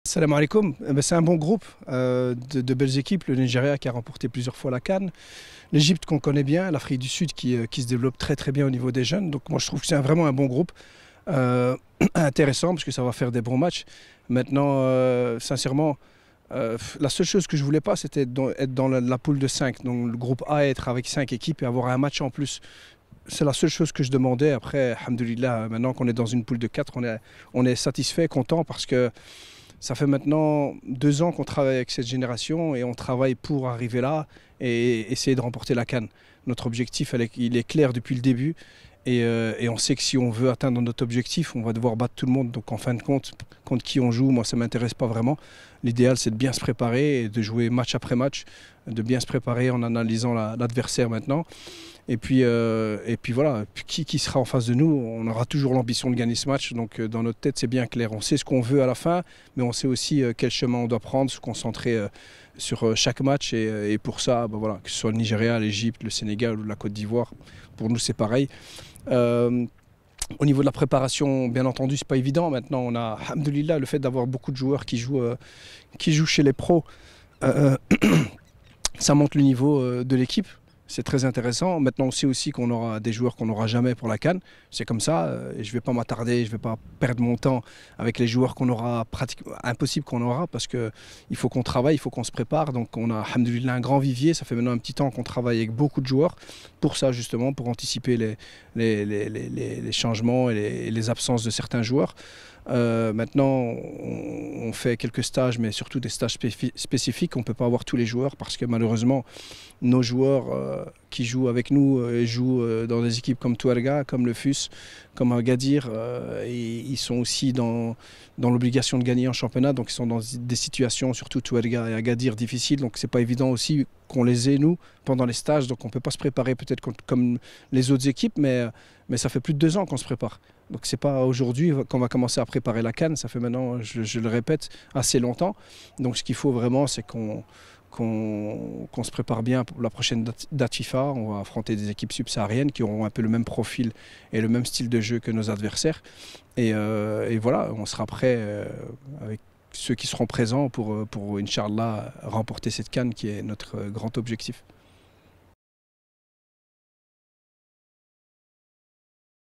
Salam alaikum. C'est un bon groupe de belles équipes. Le Nigeria qui a remporté plusieurs fois la CAN, l'Égypte qu'on connaît bien, l'Afrique du Sud qui se développe très bien au niveau des jeunes. Donc moi je trouve que c'est vraiment un bon groupe, euh, intéressant parce que ça va faire des bons matchs. Maintenant, sincèrement, la seule chose que je voulais pas, c'était être dans la poule de 5, donc le groupe A, être avec 5 équipes et avoir un match en plus. C'est la seule chose que je demandais. Après, alhamdoulilah, maintenant qu'on est dans une poule de 4, on est satisfait, content parce que ça fait maintenant 2 ans qu'on travaille avec cette génération et on travaille pour arriver là et essayer de remporter la CAN. Notre objectif, il est clair depuis le début et on sait que si on veut atteindre notre objectif, on va devoir battre tout le monde. Donc en fin de compte, contre qui on joue, moi ça ne m'intéresse pas vraiment. L'idéal, c'est de bien se préparer et de jouer match après match, de bien se préparer en analysant l'adversaire maintenant. Et puis voilà, qui sera en face de nous, on aura toujours l'ambition de gagner ce match. Donc dans notre tête, c'est bien clair. On sait ce qu'on veut à la fin, mais on sait aussi quel chemin on doit prendre, se concentrer sur chaque match. Et pour ça, ben voilà, que ce soit le Nigeria, l'Égypte, le Sénégal ou la Côte d'Ivoire, pour nous c'est pareil. Euh, Au niveau de la préparation, bien entendu, c'est pas évident. Maintenant, on a, alhamdoulilah, le fait d'avoir beaucoup de joueurs qui jouent chez les pros, euh, ça monte le niveau de l'équipe. C'est très intéressant. Maintenant, on sait aussi qu'on aura des joueurs qu'on n'aura jamais pour la CAN. C'est comme ça. Et je ne vais pas m'attarder, je ne vais pas perdre mon temps avec les joueurs qu'on aura, impossible qu'on aura, parce qu'il faut qu'on travaille, il faut qu'on se prépare. Donc, on a, alhamdoulilah, un grand vivier. Ça fait maintenant un petit temps qu'on travaille avec beaucoup de joueurs pour ça, justement, pour anticiper les changements et les absences de certains joueurs. Maintenant, on fait quelques stages, mais surtout des stages spécifiques. On ne peut pas avoir tous les joueurs parce que malheureusement, nos joueurs qui jouent avec nous jouent dans des équipes comme Touarega, comme le FUS, comme Agadir. Et ils sont aussi dans l'obligation de gagner en championnat. Donc, ils sont dans des situations, surtout Touarega et Agadir, difficiles. Donc, c'est pas évident aussi qu'on les ait, nous, pendant les stages. Donc, on ne peut pas se préparer peut-être comme les autres équipes, mais ça fait plus de 2 ans qu'on se prépare. Donc c'est pas aujourd'hui qu'on va commencer à préparer la CAN, ça fait maintenant, je le répète, assez longtemps. Donc ce qu'il faut vraiment, c'est qu'on se prépare bien pour la prochaine date FIFA. On va affronter des équipes subsahariennes qui auront un peu le même profil et le même style de jeu que nos adversaires. Et voilà, on sera prêt avec ceux qui seront présents pour Inch'Allah, remporter cette CAN qui est notre grand objectif.